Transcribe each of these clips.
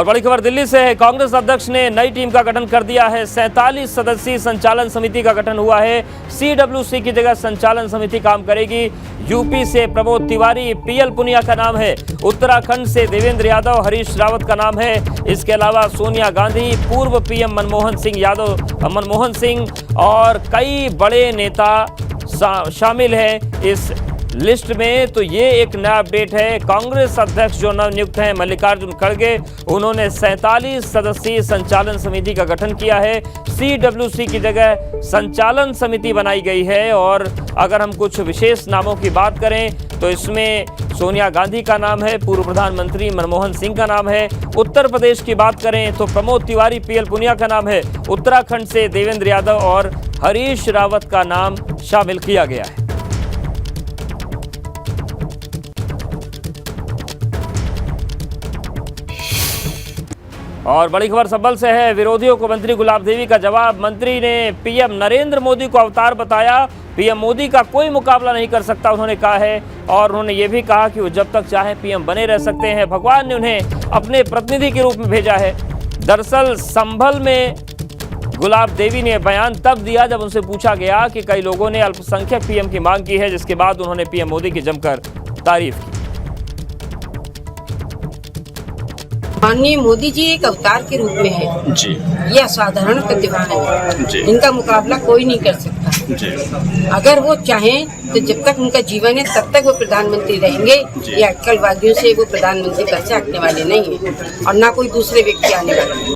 और बड़ी खबर दिल्ली से है। कांग्रेस अध्यक्ष ने नई टीम का गठन कर दिया है। 47 सदस्यीय संचालन समिति का गठन हुआ है। CWC की जगह संचालन समिति काम करेगी। यूपी से प्रमोद तिवारी, PL पुनिया का नाम है। उत्तराखंड से देवेंद्र यादव, हरीश रावत का नाम है। इसके अलावा सोनिया गांधी, पूर्व PM मनमोहन सिंह और कई बड़े नेता शामिल हैं इस लिस्ट में। तो ये एक नया अपडेट है। कांग्रेस अध्यक्ष जो नवनियुक्त हैं मल्लिकार्जुन खड़गे, उन्होंने 47 सदस्यीय संचालन समिति का गठन किया है। CWC की जगह संचालन समिति बनाई गई है। और अगर हम कुछ विशेष नामों की बात करें तो इसमें सोनिया गांधी का नाम है, पूर्व प्रधानमंत्री मनमोहन सिंह का नाम है। उत्तर प्रदेश की बात करें तो प्रमोद तिवारी, PL पुनिया का नाम है। उत्तराखंड से देवेंद्र यादव और हरीश रावत का नाम शामिल किया गया है। और बड़ी खबर संभल से है। विरोधियों को मंत्री गुलाब देवी का जवाब। मंत्री ने PM नरेंद्र मोदी को अवतार बताया। PM मोदी का कोई मुकाबला नहीं कर सकता उन्होंने कहा है। और उन्होंने ये भी कहा कि वो जब तक चाहे PM बने रह सकते हैं। भगवान ने उन्हें अपने प्रतिनिधि के रूप में भेजा है। दरअसल संभल में गुलाब देवी ने बयान तब दिया जब उनसे पूछा गया कि कई लोगों ने अल्पसंख्यक PM की मांग की है, जिसके बाद उन्होंने PM मोदी की जमकर तारीफ की। माननीय मोदी जी एक अवतार के रूप में है जी। ये असाधारण प्रतिभा है जी। इनका मुकाबला कोई नहीं कर सकता जी। अगर वो चाहें तो जब तक उनका जीवन है तब तक वो प्रधानमंत्री रहेंगे। ये अटकलवादियों से वो प्रधानमंत्री पद से हटने वाले नहीं है और ना कोई दूसरे व्यक्ति आने वाले।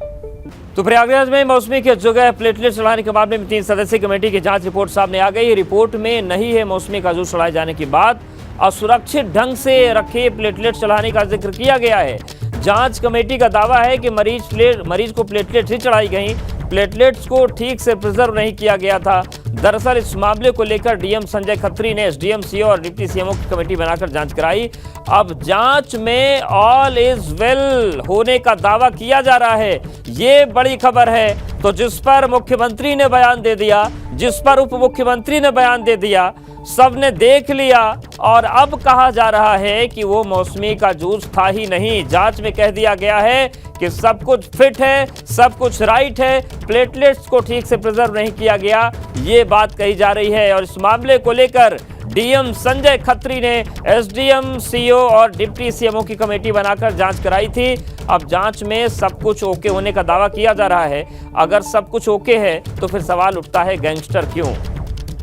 तो प्रयागराज में मौसमी की जगह प्लेटलेट चढ़ाने के मामले में 3 सदस्यीय कमेटी की जांच रिपोर्ट सामने आ गई। रिपोर्ट में नहीं है मौसमी काजू चढ़ाए जाने की बात। असुरक्षित ढंग से रखे प्लेटलेट चढ़ाने का जिक्र किया गया है। जांच कमेटी का दावा है कि मरीज को प्लेटलेट्स ही चढ़ाई गई। प्लेटलेट्स को ठीक से प्रिजर्व नहीं किया गया था। दरअसल इस मामले को लेकर DM संजय खत्री ने SDM, CO और डिप्टी CMO की कमेटी बनाकर जांच कराई। अब जांच में ऑल इज वेल होने का दावा किया जा रहा है। ये बड़ी खबर है। तो जिस पर मुख्यमंत्री ने बयान दे दिया, जिस पर उप मुख्यमंत्री ने बयान दे दिया, सबने देख लिया और अब कहा जा रहा है कि वो मौसमी का जूस था ही नहीं। जांच में कह दिया गया है कि सब कुछ फिट है, सब कुछ राइट है, प्लेटलेट्स को ठीक से प्रिजर्व नहीं किया गया, ये बात कही जा रही है। और इस मामले को लेकर DM संजय खत्री ने SDM, CO और डिप्टी CMO की कमेटी बनाकर जांच कराई थी। अब जांच में सब कुछ ओके होने का दावा किया जा रहा है। अगर सब कुछ ओके है तो फिर सवाल उठता है गैंगस्टर क्यों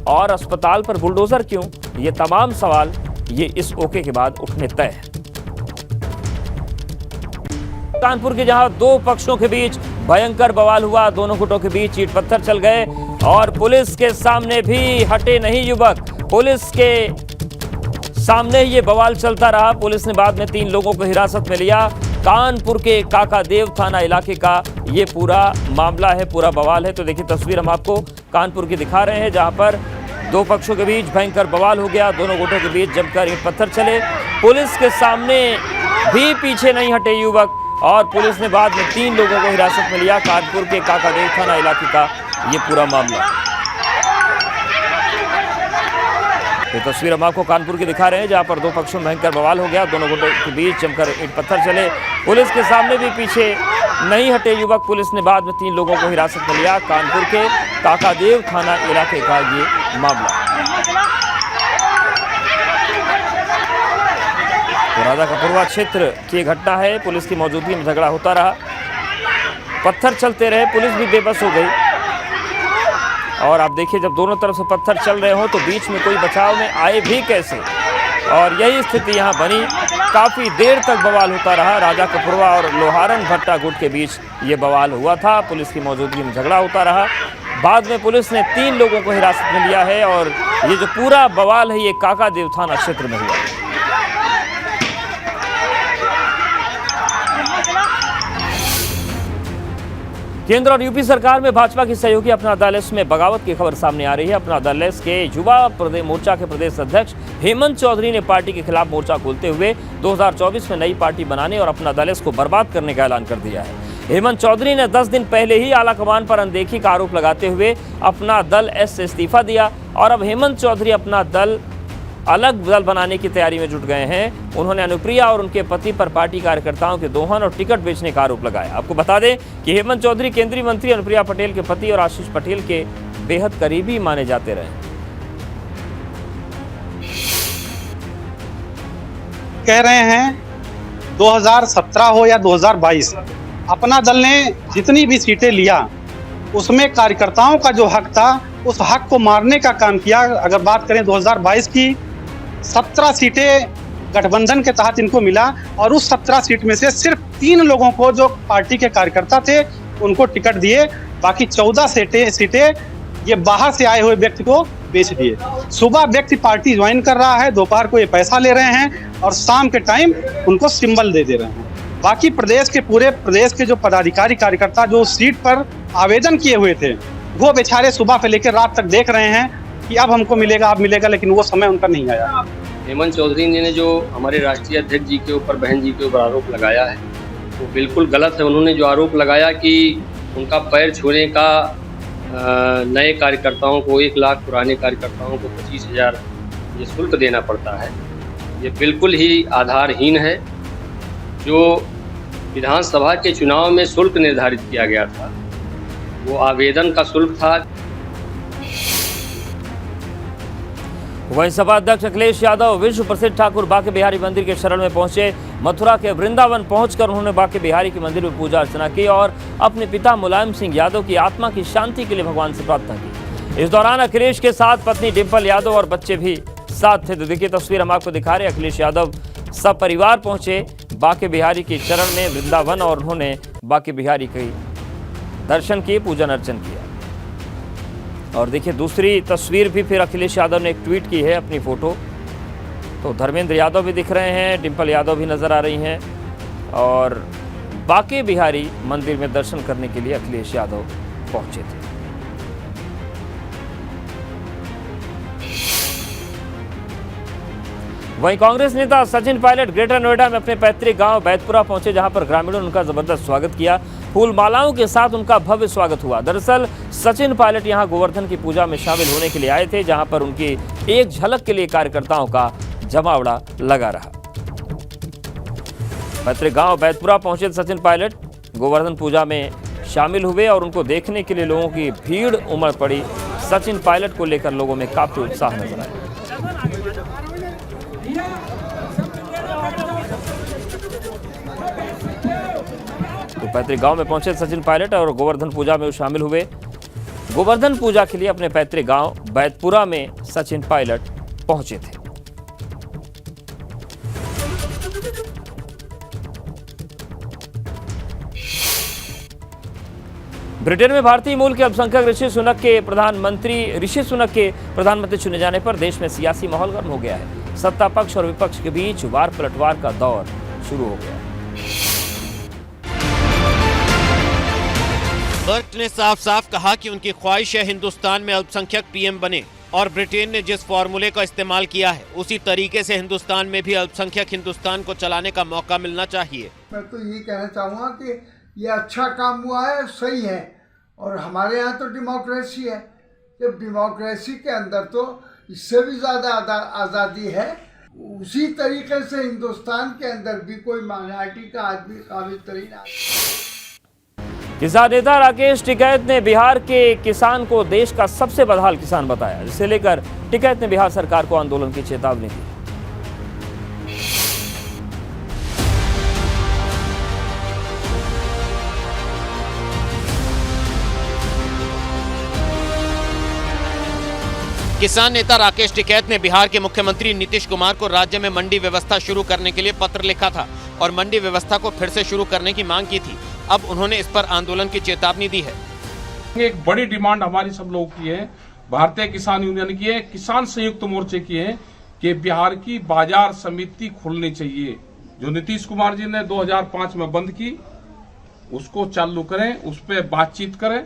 और अस्पताल पर बुलडोजर क्यों? ये तमाम सवाल ये इस ओके के बाद उठने तय है। कानपुर के जहां 2 पक्षों के बीच भयंकर बवाल हुआ, दोनों गुटों के बीच ईंट पत्थर चल गए और पुलिस के सामने भी हटे नहीं युवक। पुलिस के सामने ये बवाल चलता रहा। पुलिस ने बाद में 3 लोगों को हिरासत में लिया। कानपुर के काकादेव थाना इलाके का ये पूरा मामला है, पूरा बवाल है। तो देखिए तस्वीर हम आपको कानपुर की दिखा रहे हैं, जहां पर 2 पक्षों के बीच भयंकर बवाल हो गया। दोनों गुटों के बीच जमकर ईंट पत्थर चले। पुलिस के सामने भी पीछे नहीं हटे युवक और पुलिस ने बाद में 3 लोगों को हिरासत में लिया। कानपुर के काकादेव थाना इलाके का ये पूरा मामला। ये तस्वीर हम आपको कानपुर की दिखा रहे हैं, जहां पर 2 पक्षों में भयंकर बवाल हो गया। दोनों गुटों के बीच जमकर ईंट पत्थर चले। पुलिस के सामने भी पीछे नहीं हटे युवक। पुलिस ने बाद में 3 लोगों को हिरासत में लिया। कानपुर के काकादेव थाना इलाके का ये मामला। तो राजा कपूरवा क्षेत्र की घटना है। पुलिस की मौजूदगी में झगड़ा होता रहा, पत्थर चलते रहे, पुलिस भी बेबस हो गई। और आप देखिए जब दोनों तरफ से पत्थर चल रहे हो तो बीच में कोई बचाव में आए भी कैसे, और यही स्थिति यहाँ बनी। काफ़ी देर तक बवाल होता रहा। राजा कपूरवा और लोहारन भट्टा गुट के बीच ये बवाल हुआ था। पुलिस की मौजूदगी में झगड़ा होता रहा। बाद में पुलिस ने 3 लोगों को हिरासत में लिया है और ये जो पूरा बवाल है ये काकादेव थाना क्षेत्र में हुआ। केंद्र और यूपी सरकार में भाजपा की सहयोगी अपना दल में बगावत की खबर सामने आ रही है। अपना दल के युवा मोर्चा के प्रदेश अध्यक्ष हेमंत चौधरी ने पार्टी के खिलाफ मोर्चा खोलते हुए 2024 में नई पार्टी बनाने और अपना दल को बर्बाद करने का ऐलान कर दिया है। हेमंत चौधरी ने 10 दिन पहले ही आलाकमान पर अनदेखी का आरोप लगाते हुए अपना दल से इस्तीफा दिया और अब हेमंत चौधरी अपना दल अलग दल बनाने की तैयारी में जुट गए हैं। उन्होंने अनुप्रिया और उनके पति पर पार्टी कार्यकर्ताओं के दोहन और टिकट बेचने का आरोप लगाया। आपको बता दें कि हेमंत चौधरी केंद्रीय मंत्री अनुप्रिया पटेल के पति और आशीष पटेल के बेहद करीबी माने जाते रहे। कह रहे हैं 2017 हो या 2022, अपना दल ने जितनी भी सीटें लिया उसमें कार्यकर्ताओं का जो हक था उस हक को मारने का काम किया। अगर बात करें 2022 की, 17 सीटें गठबंधन के तहत इनको मिला और उस 17 सीट में से सिर्फ 3 लोगों को जो पार्टी के कार्यकर्ता थे उनको टिकट दिए। बाकी 14 सीटें ये बाहर से आए हुए व्यक्ति को बेच दिए। सुबह व्यक्ति पार्टी ज्वाइन कर रहा है, दोपहर को ये पैसा ले रहे हैं और शाम के टाइम उनको सिंबल दे रहे हैं। बाकी पूरे प्रदेश के जो पदाधिकारी कार्यकर्ता जो सीट पर आवेदन किए हुए थे वो बेचारे सुबह से लेकर रात तक देख रहे हैं कि अब हमको मिलेगा, अब मिलेगा, लेकिन वो समय उनका नहीं आया। हेमंत चौधरी जी ने जो हमारे राष्ट्रीय अध्यक्ष जी के ऊपर, बहन जी के ऊपर आरोप लगाया है वो बिल्कुल गलत है। उन्होंने जो आरोप लगाया कि उनका पैर छूने का नए कार्यकर्ताओं को 1 लाख, पुराने कार्यकर्ताओं को 25,000 ये शुल्क देना पड़ता है, ये बिल्कुल ही आधारहीन है। जो विधानसभा के चुनाव में शुल्क निर्धारित किया गया था वो आवेदन का शुल्क था। वहीं सपा अध्यक्ष अखिलेश यादव विश्व प्रसिद्ध ठाकुर बांके बिहारी मंदिर के शरण में पहुंचे। मथुरा के वृंदावन पहुंचकर उन्होंने बांके बिहारी के मंदिर में पूजा अर्चना की और अपने पिता मुलायम सिंह यादव की आत्मा की शांति के लिए भगवान से प्रार्थना की। इस दौरान अखिलेश के साथ पत्नी डिम्पल यादव और बच्चे भी साथ थे। तो देखिए तस्वीर हम आपको दिखा रहे हैं। अखिलेश यादव सब परिवार पहुंचे बांके बिहारी के चरण में वृंदावन और उन्होंने बांके बिहारी के दर्शन किए, पूजन अर्चन किया। और देखिए दूसरी तस्वीर भी फिर अखिलेश यादव ने एक ट्वीट की है अपनी फोटो। तो धर्मेंद्र यादव भी दिख रहे हैं, डिम्पल यादव भी नजर आ रही हैं और बांके बिहारी मंदिर में दर्शन करने के लिए अखिलेश यादव पहुंचे थे। वहीं कांग्रेस नेता सचिन पायलट ग्रेटर नोएडा में अपने पैतृक गांव बैतपुरा पहुंचे, जहां पर ग्रामीणों ने उनका जबरदस्त स्वागत किया। फूल मालाओं के साथ उनका भव्य स्वागत हुआ। दरअसल सचिन पायलट यहां गोवर्धन की पूजा में शामिल होने के लिए आए थे, जहां पर उनकी एक झलक के लिए कार्यकर्ताओं का जमावड़ा लगा रहा। पैतृक गांव बैतपुरा पहुंचे सचिन पायलट, गोवर्धन पूजा में शामिल हुए और उनको देखने के लिए लोगों की भीड़ उमड़ पड़ी। सचिन पायलट को लेकर लोगों में काफी उत्साह नजर आया। तो पैतृक गांव में पहुंचे सचिन पायलट और गोवर्धन पूजा में शामिल हुए। गोवर्धन पूजा के लिए अपने पैतृक गांव बैतपुरा में सचिन पायलट पहुंचे थे। ब्रिटेन में भारतीय मूल के अल्पसंख्यक ऋषि सुनक के प्रधानमंत्री चुने जाने पर देश में सियासी माहौल गर्म हो गया है। सत्ता पक्ष और विपक्ष के बीच वार पलटवार का दौर शुरू हो गया है। बर्ट ने साफ साफ कहा कि उनकी ख्वाहिश है हिंदुस्तान में अल्पसंख्यक पीएम बने और ब्रिटेन ने जिस फॉर्मूले का इस्तेमाल किया है उसी तरीके से हिंदुस्तान में भी अल्पसंख्यक हिंदुस्तान को चलाने का मौका मिलना चाहिए। मैं तो ये कहना चाहूँगा कि ये अच्छा काम हुआ है, सही है। और हमारे यहाँ तो डेमोक्रेसी है, जब डेमोक्रेसी के अंदर तो इससे भी ज़्यादा आज़ादी है, उसी तरीके से हिंदुस्तान के अंदर भी कोई माइनॉरिटी का आदमी काबिल तरीन किसान नेता राकेश टिकैत ने बिहार के किसान को देश का सबसे बदहाल किसान बताया, जिसे लेकर टिकैत ने बिहार सरकार को आंदोलन की चेतावनी दी। किसान नेता राकेश टिकैत ने बिहार के मुख्यमंत्री नीतीश कुमार को राज्य में मंडी व्यवस्था शुरू करने के लिए पत्र लिखा था और मंडी व्यवस्था को फिर से शुरू करने की मांग की थी। अब उन्होंने इस पर आंदोलन की चेतावनी दी है। एक बड़ी डिमांड हमारी सब लोगों की है, भारतीय किसान यूनियन की है, किसान संयुक्त मोर्चे की है कि बिहार की बाजार समिति खुलनी चाहिए। जो नीतीश कुमार जी ने 2005 में बंद की उसको चालू करें, उस पर बातचीत करें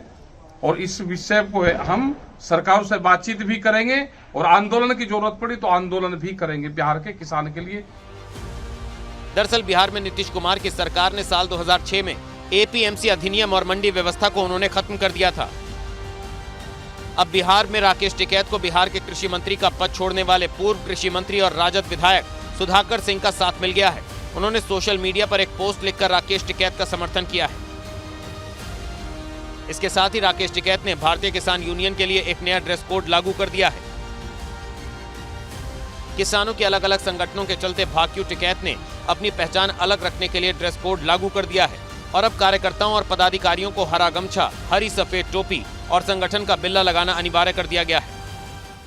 और इस विषय को हम सरकार से बातचीत भी करेंगे और आंदोलन की जरूरत पड़ी तो आंदोलन भी करेंगे बिहार के किसान के लिए। दरअसल बिहार में नीतीश कुमार की सरकार ने साल 2006 में एपीएमसी अधिनियम और मंडी व्यवस्था को उन्होंने खत्म कर दिया था। अब बिहार में राकेश टिकैत को बिहार के कृषि मंत्री का पद छोड़ने वाले पूर्व कृषि मंत्री और राजद विधायक सुधाकर सिंह का साथ मिल गया है। उन्होंने सोशल मीडिया पर एक पोस्ट लिखकर राकेश टिकैत का समर्थन किया है। इसके साथ ही राकेश टिकैत ने भारतीय किसान यूनियन के लिए एक नया ड्रेस कोड लागू कर दिया है। किसानों के अलग अलग संगठनों के चलते भाकियू टिकैत ने अपनी पहचान अलग रखने के लिए ड्रेस कोड लागू कर दिया है और अब कार्यकर्ताओं और पदाधिकारियों को हरा गमछा, हरी सफेद टोपी और संगठन का बिल्ला लगाना अनिवार्य कर दिया गया है।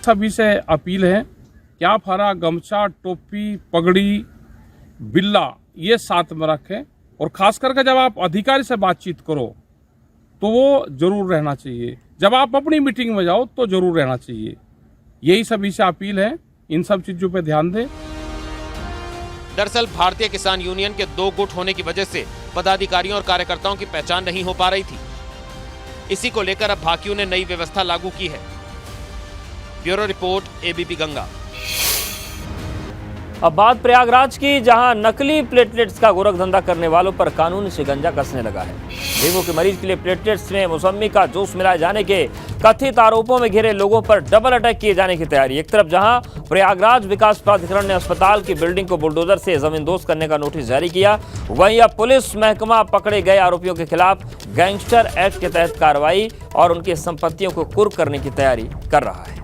सभी से अपील है कि आप हरा गमछा, टोपी, पगड़ी, बिल्ला ये साथ में रखें और खास करके जब आप अधिकारी से बातचीत करो तो वो जरूर रहना चाहिए। जब आप अपनी मीटिंग में जाओ तो जरूर रहना चाहिए। यही सभी से अपील है, इन सब चीजों पे ध्यान दें। दरअसल भारतीय किसान यूनियन के 2 गुट होने की वजह से पदाधिकारियों और कार्यकर्ताओं की पहचान नहीं हो पा रही थी। इसी को लेकर अब भाकियू ने नई व्यवस्था लागू की है। Bureau report, ABP Ganga. अब बात प्रयागराज की, जहां नकली प्लेटलेट्स का गोरखधंधा करने वालों पर कानूनी शिकंजा कसने लगा है। डेंगू के मरीज के लिए प्लेटलेट्स में मौसमी का जूस मिलाए जाने के कथित आरोपों में घिरे लोगों पर डबल अटैक किए जाने की तैयारी। एक तरफ जहां प्रयागराज विकास प्राधिकरण ने अस्पताल की बिल्डिंग को बुलडोजर से जमींदोज करने का नोटिस जारी किया, वहीं अब पुलिस महकमा पकड़े गए आरोपियों के खिलाफ गैंगस्टर एक्ट के तहत कार्रवाई और उनकी संपत्तियों को कुर्क करने की तैयारी कर रहा है।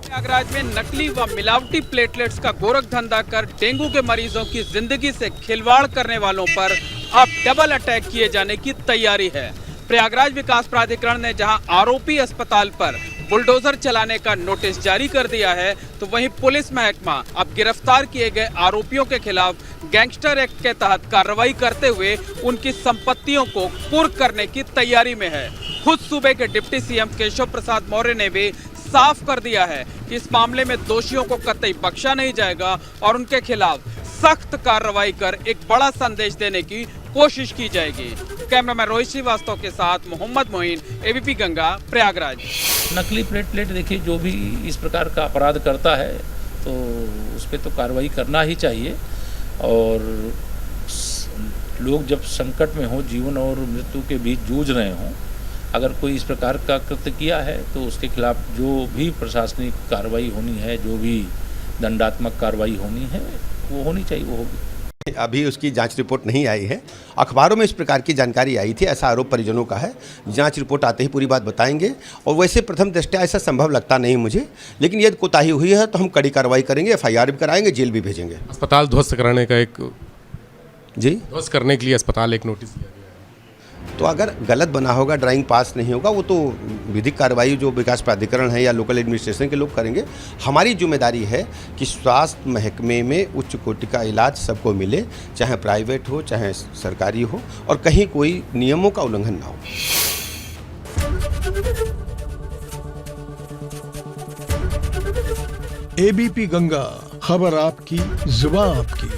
प्रयागराज में नकली व मिलावटी प्लेटलेट्स का गोरखधंधा कर डेंगू के मरीजों की जिंदगी से खिलवाड़ करने वालों पर अब डबल अटैक किए जाने की तैयारी है। प्रयागराज विकास प्राधिकरण ने जहां आरोपी अस्पताल पर बुलडोजर चलाने का नोटिस जारी कर दिया है, तो वहीं पुलिस महकमा अब गिरफ्तार किए गए आरोपियों के खिलाफ गैंगस्टर एक्ट के तहत कार्रवाई करते हुए उनकी संपत्तियों को कुर्क करने की तैयारी में है। खुद सूबे के डिप्टी सीएम केशव प्रसाद मौर्य ने भी साफ कर दिया है कि इस मामले में दोषियों को कतई बख्शा नहीं जाएगा और उनके खिलाफ सख्त कार्रवाई कर एक बड़ा संदेश देने की कोशिश की जाएगी। कैमरामैन रोहित श्रीवास्तव के साथ मोहम्मद मोइन, एबीपी गंगा, प्रयागराज। नकली प्लेटलेट देखिए, जो भी इस प्रकार का अपराध करता है तो उस पर तो कार्रवाई करना ही चाहिए। और लोग जब संकट में हो, जीवन और मृत्यु के बीच जूझ रहे हों, अगर कोई इस प्रकार का कृत्य किया है तो उसके खिलाफ जो भी प्रशासनिक कार्रवाई होनी है, जो भी दंडात्मक कार्रवाई होनी है, वो होनी चाहिए, वो होगी। अभी उसकी जांच रिपोर्ट नहीं आई है। अखबारों में इस प्रकार की जानकारी आई थी, ऐसा आरोप परिजनों का है। जांच रिपोर्ट आते ही पूरी बात बताएंगे। और वैसे प्रथम दृष्टया ऐसा संभव लगता नहीं मुझे, लेकिन यदि कोताही हुई है तो हम कड़ी कार्रवाई करेंगे, FIR भी कराएंगे, जेल भी भेजेंगे। अस्पताल ध्वस्त कराने का ध्वस्त करने के लिए अस्पताल एक नोटिस दिया गया। तो अगर गलत बना होगा, ड्राइंग पास नहीं होगा, वो तो विधिक कार्रवाई जो विकास प्राधिकरण है या लोकल एडमिनिस्ट्रेशन के लोग करेंगे। हमारी जिम्मेदारी है कि स्वास्थ्य महकमे में उच्च कोटि का इलाज सबको मिले, चाहे प्राइवेट हो चाहे सरकारी हो, और कहीं कोई नियमों का उल्लंघन ना हो। एबीपी गंगा, खबर आपकी, जुबान आपकी।